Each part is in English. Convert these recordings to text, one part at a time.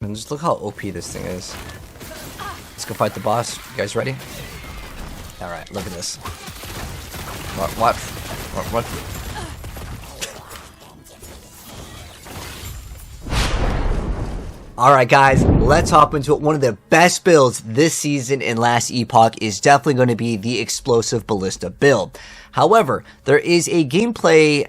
And just look how OP this thing is. Let's go fight the boss. You guys ready? Alright, look at this. What? Alright guys, let's hop into it. One of the best builds this season in last Epoch is definitely going to be the Explosive Ballista build. However, there is a gameplay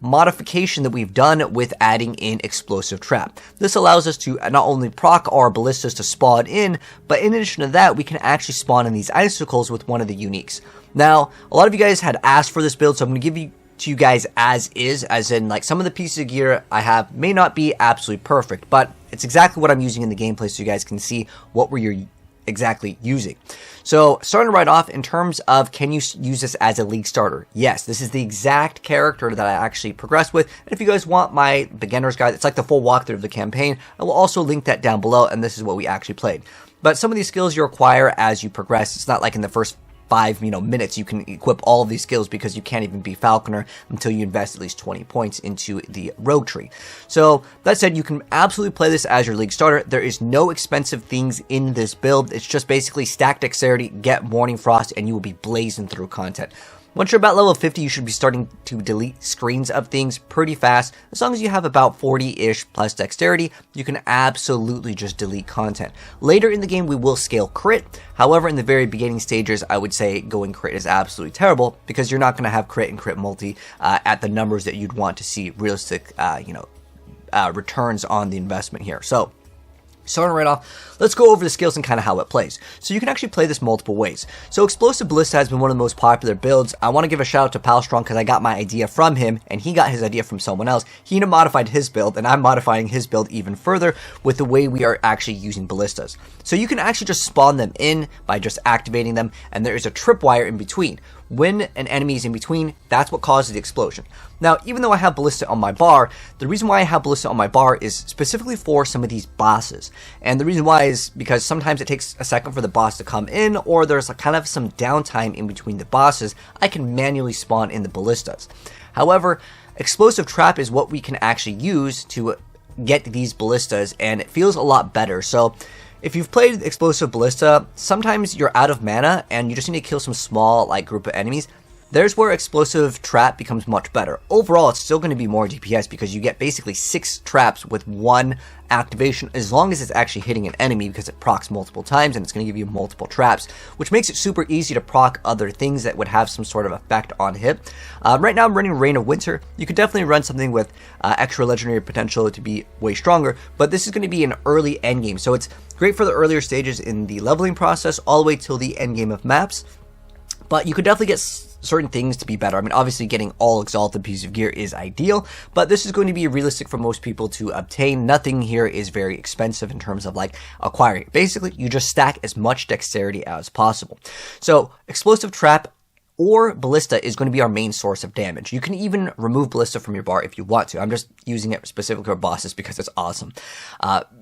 modification that we've done with adding in Explosive Trap. This allows us to not only proc our ballistas to spawn in, but in addition to that, we can actually spawn in these icicles with one of the uniques. Now, a lot of you guys had asked for this build, so I'm going to give you to you guys as is, as in like some of the pieces of gear I have may not be absolutely perfect, but it's exactly what I'm using in the gameplay so you guys can see what we're exactly using. So starting right off, in terms of can you use this as a league starter? Yes, this is the exact character that I actually progressed with. And if you guys want my beginner's guide, it's like the full walkthrough of the campaign. I will also link that down below, and this is what we actually played. But some of these skills you acquire as you progress. It's not like in the first 5 minutes you can equip all of these skills, because you can't even be Falconer until you invest at least 20 points into the rogue tree. So that said, you can absolutely play this as your league starter. There is no expensive things in this build. It's just basically stack dexterity, get Morning Frost, and you will be blazing through content. Once you're about level 50, you should be starting to delete screens of things pretty fast. As long as you have about 40-ish plus dexterity, you can absolutely just delete content. Later in the game, we will scale crit. However, in the very beginning stages, I would say going crit is absolutely terrible, because you're not going to have crit and crit multi at the numbers that you'd want to see realistic, returns on the investment here. So, starting right off, let's go over the skills and kind of how it plays. So you can actually play this multiple ways. So Explosive Ballista has been one of the most popular builds. I want to give a shout out to Palstrong, because I got my idea from him and he got his idea from someone else. He modified his build, and I'm modifying his build even further with the way we are actually using ballistas. So you can actually just spawn them in by just activating them, and there is a tripwire in between. When an enemy is in between, that's what causes the explosion. Now, even though I have Ballista on my bar, the reason why I have Ballista on my bar is specifically for some of these bosses. And the reason why is because sometimes it takes a second for the boss to come in, or there's kind of some downtime in between the bosses. I can manually spawn in the ballistas. However, Explosive Trap is what we can actually use to get these ballistas, and it feels a lot better. So if you've played Explosive Ballista, sometimes you're out of mana and you just need to kill some small group of enemies. There's where Explosive Trap becomes much better. Overall, it's still going to be more DPS, because you get basically 6 traps with 1 activation, as long as it's actually hitting an enemy, because it procs multiple times and it's going to give you multiple traps, which makes it super easy to proc other things that would have some sort of effect on hit. Right now I'm running Reign of Winter. You could definitely run something with extra legendary potential to be way stronger, but this is going to be an early endgame, so it's great for the earlier stages in the leveling process all the way till the endgame of maps. But you could definitely get certain things to be better. I mean, obviously getting all exalted piece of gear is ideal, but this is going to be realistic for most people to obtain. Nothing here is very expensive in terms of acquiring. Basically, you just stack as much dexterity as possible. So Explosive Trap or Ballista is going to be our main source of damage. You can even remove Ballista from your bar if you want to. I'm just using it specifically for bosses because it's awesome.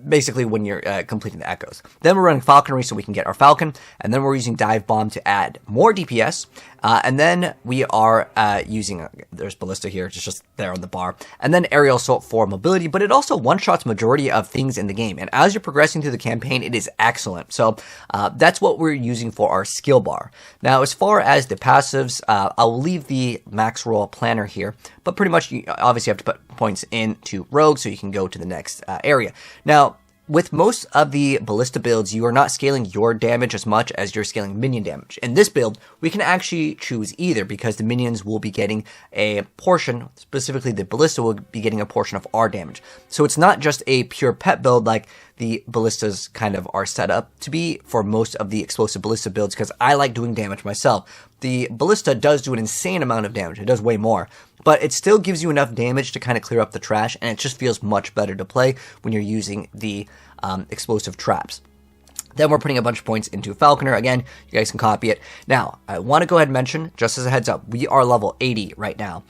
Basically when you're completing the echoes. Then we're running Falconry so we can get our Falcon, and then we're using Dive Bomb to add more DPS. And then we are using, there's Ballista here, it's just there on the bar. And then Aerial Assault for mobility, but it also one-shots majority of things in the game. And as you're progressing through the campaign, it is excellent. So that's what we're using for our skill bar. Now, as far as the passives, I'll leave the max roll planner here, but pretty much you obviously have to put points into Rogue so you can go to the next area. Now, with most of the Ballista builds, you are not scaling your damage as much as you're scaling minion damage. In this build, we can actually choose either, because the minions will be getting a portion, specifically the Ballista will be getting a portion of our damage. So it's not just a pure pet build like the Ballistas kind of are set up to be for most of the Explosive Ballista builds, because I like doing damage myself. The Ballista does do an insane amount of damage, it does way more, but it still gives you enough damage to kind of clear up the trash, and it just feels much better to play when you're using the Explosive Traps. Then we're putting a bunch of points into Falconer. Again, you guys can copy it. Now, I want to go ahead and mention, just as a heads up, we are level 80 right now.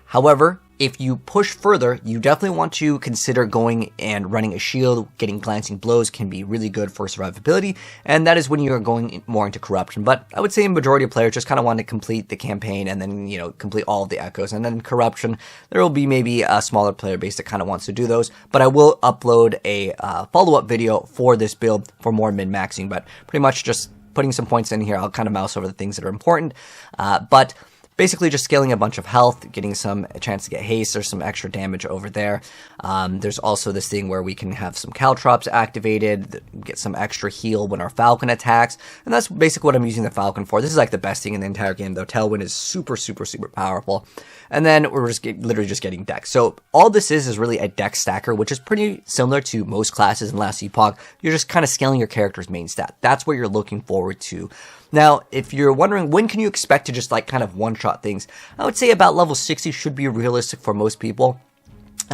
However, if you push further, you definitely want to consider going and running a shield. Getting glancing blows can be really good for survivability, and that is when you're going more into corruption. But I would say a majority of players just kind of want to complete the campaign and then, you know, complete all of the echoes. And then corruption, there will be maybe a smaller player base that kind of wants to do those. But I will upload a follow-up video for this build for more min-maxing, but pretty much just putting some points in here. I'll kind of mouse over the things that are important, but basically just scaling a bunch of health, getting a chance to get haste. There's some extra damage over there. There's also this thing where we can have some caltrops activated, get some extra heal when our Falcon attacks, and that's basically what I'm using the Falcon for. This is like the best thing in the entire game, though. Tailwind is super, super, super powerful. And then we're just literally just getting dex. So all this is really a dex stacker, which is pretty similar to most classes in last Epoch. You're just kind of scaling your character's main stat. That's what you're looking forward to. Now, if you're wondering when can you expect to just like kind of one-shot things, I would say about level 60 should be realistic for most people.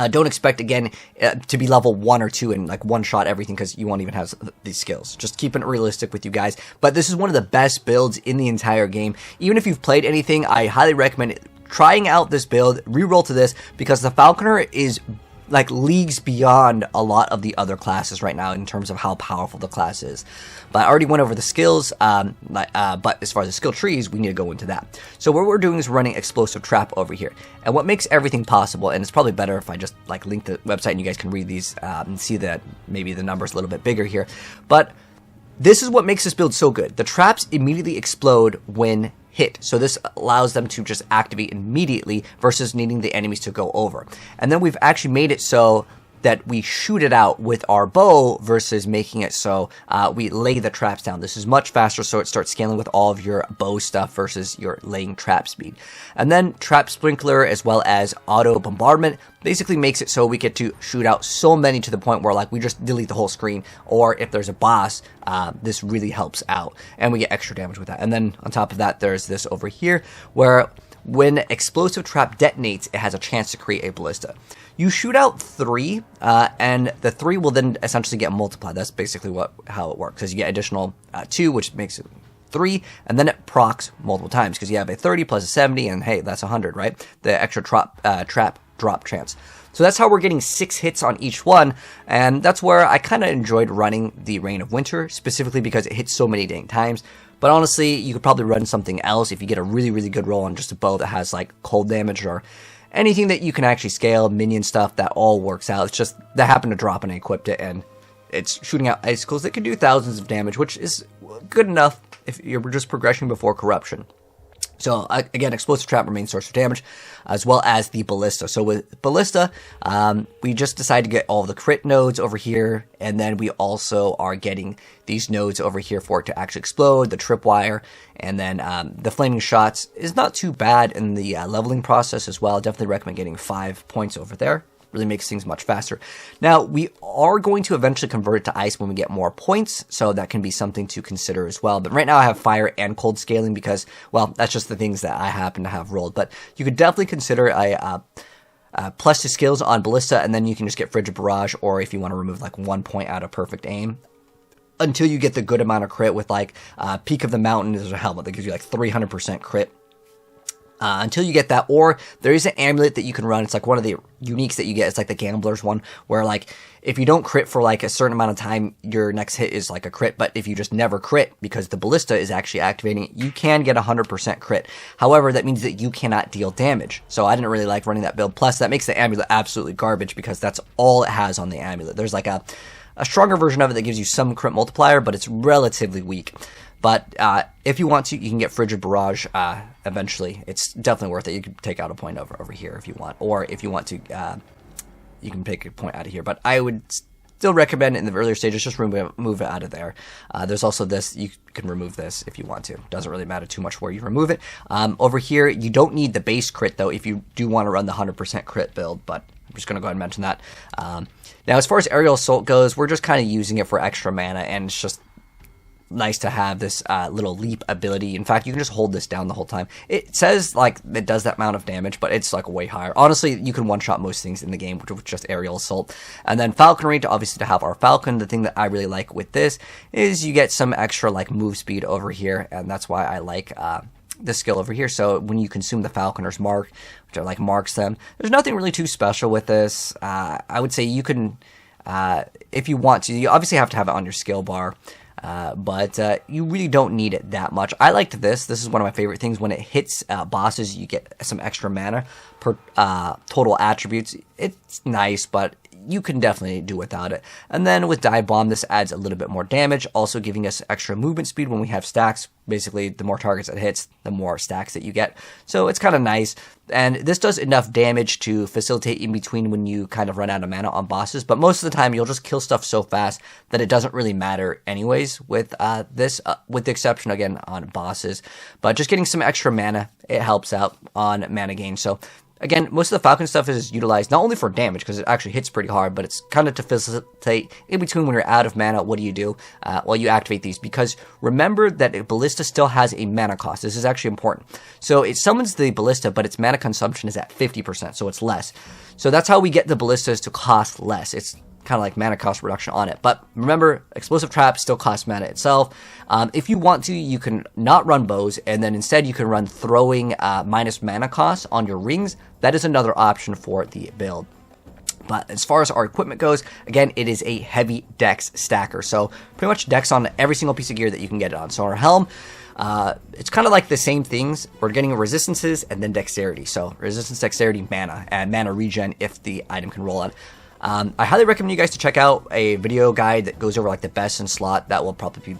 Don't expect, again, to be level 1 or 2 and like one-shot everything, because you won't even have these skills. Just keeping it realistic with you guys. But this is one of the best builds in the entire game. Even if you've played anything, I highly recommend trying out this build. Reroll to this, because the Falconer is like leagues beyond a lot of the other classes right now in terms of how powerful the class is. But I already went over the skills, but as far as the skill trees, we need to go into that. So what we're doing is running Explosive Trap over here. And what makes everything possible, and it's probably better if I just like link the website and you guys can read these and see that maybe the number's a little bit bigger here. But this is what makes this build so good. The traps immediately explode when hit. So this allows them to just activate immediately versus needing the enemies to go over. And then we've actually made it so that we shoot it out with our bow versus making it so we lay the traps down. This is much faster, so it starts scaling with all of your bow stuff versus your laying trap speed. And then Trap Sprinkler as well as Auto Bombardment basically makes it so we get to shoot out so many to the point where like we just delete the whole screen, or if there's a boss, this really helps out and we get extra damage with that. And then on top of that, there's this over here where when Explosive Trap detonates, it has a chance to create a Ballista. You shoot out 3, and the 3 will then essentially get multiplied. That's basically how it works, because you get additional 2, which makes it 3, and then it procs multiple times, because you have a 30 plus a 70, and hey, that's 100, right? The extra trap drop chance. So that's how we're getting 6 hits on each one, and that's where I kind of enjoyed running the Reign of Winter, specifically because it hits so many dang times. But honestly, you could probably run something else if you get a really, really good roll on just a bow that has like cold damage or anything that you can actually scale, minion stuff, that all works out. It's just that happened to drop and I equipped it, and it's shooting out icicles that can do thousands of damage, which is good enough if you're just progressing before corruption. So again, Explosive Trap remains source of damage, as well as the Ballista. So with Ballista, we just decided to get all the crit nodes over here, and then we also are getting these nodes over here for it to actually explode, the tripwire, and then the flaming shots is not too bad in the leveling process as well. Definitely recommend getting 5 points over there. Really makes things much faster. Now, we are going to eventually convert it to ice when we get more points, so that can be something to consider as well. But right now I have fire and cold scaling because, well, that's just the things that I happen to have rolled. But you could definitely consider a plus 2 skills on Ballista, and then you can just get Frigid Barrage, or if you want to remove like 1 point out of Perfect Aim, until you get the good amount of crit with like Peak of the Mountain is a helmet that gives you like 300% crit. Until you get that, or there is an amulet that you can run. It's like one of the uniques that you get. It's like the Gambler's one, where like if you don't crit for like a certain amount of time, your next hit is like a crit. But if you just never crit because the Ballista is actually activating it, you can get 100% crit. However, that means that you cannot deal damage. So I didn't really like running that build. Plus, that makes the amulet absolutely garbage because that's all it has on the amulet. There's like a stronger version of it that gives you some crit multiplier, but it's relatively weak. But if you want to, you can get Frigid Barrage eventually. It's definitely worth it. You can take out a point over here if you want. Or if you want to, you can take a point out of here. But I would still recommend in the earlier stages, just move it out of there. There's also this. You can remove this if you want to. Doesn't really matter too much where you remove it. Over here, you don't need the base crit, though, if you do want to run the 100% crit build. But I'm just going to go ahead and mention that. Now, as far as Aerial Assault goes, we're just kind of using it for extra mana, and it's just nice to have this little leap ability. In fact, you can just hold this down the whole time. It says like it does that amount of damage, but it's like way higher. Honestly, you can one-shot most things in the game with just Aerial Assault. And then Falconer, obviously to have our Falcon. The thing that I really like with this is you get some extra like move speed over here, and that's why I like this skill over here. So when you consume the Falconer's Mark, which are like marks them, there's nothing really too special with this. I would say you can, if you want to, you obviously have to have it on your skill bar. But you really don't need it that much. I liked this. This is one of my favorite things. When it hits bosses, you get some extra mana per total attributes. It's nice, but you can definitely do without it. And then with Dive Bomb, this adds a little bit more damage, also giving us extra movement speed when we have stacks. Basically, the more targets it hits, the more stacks that you get. So it's kind of nice. And this does enough damage to facilitate in between when you kind of run out of mana on bosses. But most of the time, you'll just kill stuff so fast that it doesn't really matter anyways with this, with the exception, again, on bosses. But just getting some extra mana, it helps out on mana gain. So again, most of the Falcon stuff is utilized not only for damage, because it actually hits pretty hard, but it's kind of to facilitate in between when you're out of mana. What do you do? Well, you activate these, because remember that Ballista still has a mana cost. This is actually important. So it summons the Ballista, but its mana consumption is at 50%, so it's less. So that's how we get the Ballistas to cost less. It's kind of like mana cost reduction on it. But remember, explosive traps still cost mana itself. If you want to, you can not run bows, and then instead you can run throwing minus mana cost on your rings. That is another option for the build. But as far as our equipment goes, again, it is a heavy dex stacker. So pretty much dex on every single piece of gear that you can get it on. So our helm, it's kind of like the same things. We're getting resistances and then dexterity. So resistance, dexterity, mana, and mana regen if the item can roll on. I highly recommend you guys to check out a video guide that goes over like the best in slot. That will probably be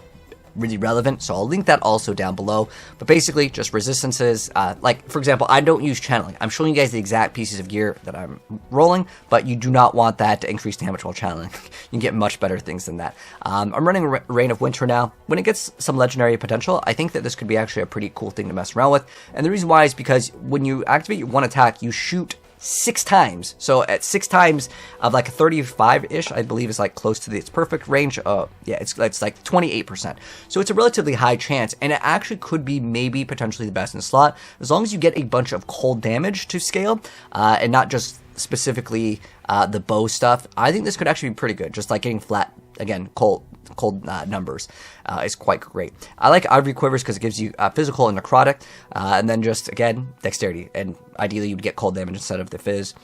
really relevant, so I'll link that also down below. But basically, just resistances. Like, for example, I don't use channeling. I'm showing you guys the exact pieces of gear that I'm rolling, but you do not want that to increase damage while channeling. You can get much better things than that. I'm running Reign of Winter now. When it gets some legendary potential, I think that this could be actually a pretty cool thing to mess around with. And the reason why is because when you activate your one attack, you shoot 6 times. So at 6 times of like a 35-ish, I believe is like close to its perfect range. Yeah, it's like 28%. So it's a relatively high chance, and it actually could be maybe potentially the best in the slot, as long as you get a bunch of cold damage to scale, and not just specifically the bow stuff. I think this could actually be pretty good, just like getting flat, again, cold numbers is quite great. I like Ivory Quivers because it gives you physical and necrotic, and then just, again, dexterity, and ideally you'd get cold damage instead of the fizz.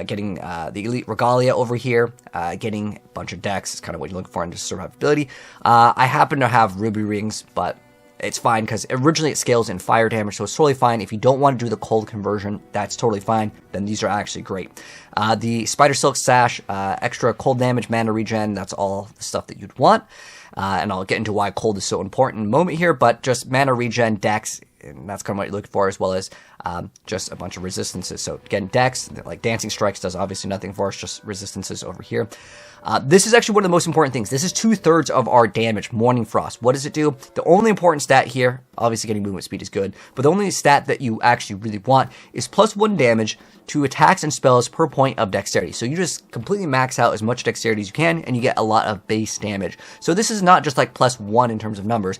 Getting the Elite Regalia over here, getting a bunch of dex is kind of what you're looking for in just survivability. I happen to have Ruby Rings, but it's fine because originally it scales in fire damage, so it's totally fine. If you don't want to do the cold conversion, that's totally fine. Then these are actually great. The Spider Silk Sash, extra cold damage, mana regen, that's all the stuff that you'd want. And I'll get into why cold is so important in a moment here, but just mana regen, dex, and that's kind of what you're looking for, as well as just a bunch of resistances. So again, dex, like Dancing Strikes does obviously nothing for us, just resistances over here. This is actually one of the most important things. This is 2/3 of our damage, Morning Frost. What does it do? The only important stat here, obviously getting movement speed is good, but the only stat that you actually really want is +1 damage to attacks and spells per point of dexterity. So you just completely max out as much dexterity as you can, and you get a lot of base damage. So this is not just like +1 in terms of numbers.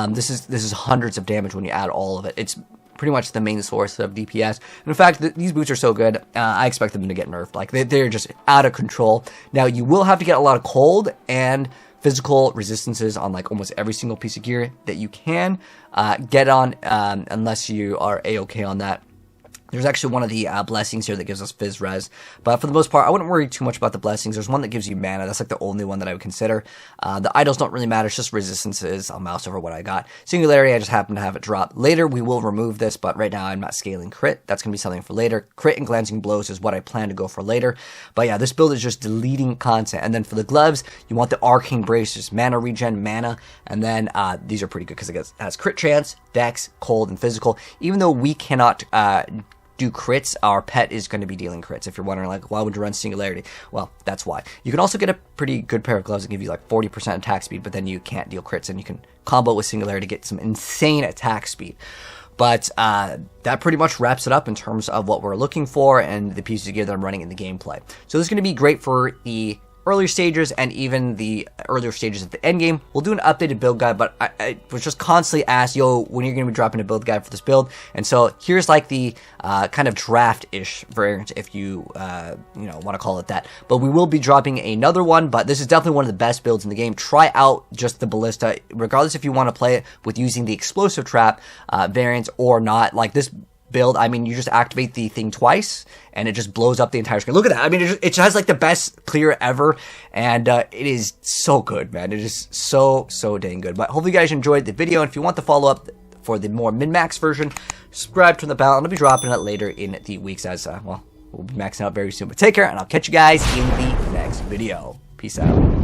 This is hundreds of damage when you add all of it. It's pretty much the main source of DPS. And in fact, these boots are so good, I expect them to get nerfed. Like, they're just out of control. Now, you will have to get a lot of cold and physical resistances on like almost every single piece of gear that you can get on, unless you are A-okay on that. There's actually one of the blessings here that gives us Fizz Res, but for the most part, I wouldn't worry too much about the blessings. There's one that gives you mana. That's like the only one that I would consider. The idols don't really matter. It's just resistances. I'll mouse over what I got. Singularity, I just happen to have it drop. Later, we will remove this, but right now I'm not scaling crit. That's going to be something for later. Crit and Glancing Blows is what I plan to go for later. But yeah, this build is just deleting content. And then for the gloves, you want the Arcane Brace, just mana regen, mana, and then these are pretty good because it has crit chance, dex, cold, and physical. Even though we cannot do crits, our pet is going to be dealing crits. If you're wondering, like, why would you run Singularity? Well, that's why. You can also get a pretty good pair of gloves that give you like 40% attack speed, but then you can't deal crits, and you can combo with Singularity to get some insane attack speed. But that pretty much wraps it up in terms of what we're looking for and the pieces of gear that I'm running in the gameplay. So this is going to be great for the earlier stages and even the earlier stages of the end game. We'll do an updated build guide, but I was just constantly asked, yo, when you're going to be dropping a build guide for this build. And so here's like the kind of draft-ish variant, if you want to call it that. But we will be dropping another one, but this is definitely one of the best builds in the game. Try out just the Ballista, regardless if you want to play it with using the explosive trap variant or not. Like this build, I mean, you just activate the thing twice and it just blows up the entire screen. Look at that. I mean, it just has like the best clear ever, and it is so good, man. It is so dang good. But hopefully you guys enjoyed the video, and if you want the follow-up for the more min-max version, subscribe to the bell, and I'll be dropping it later in the weeks as, well, we'll be maxing out very soon. But take care, and I'll catch you guys in the next video. Peace out.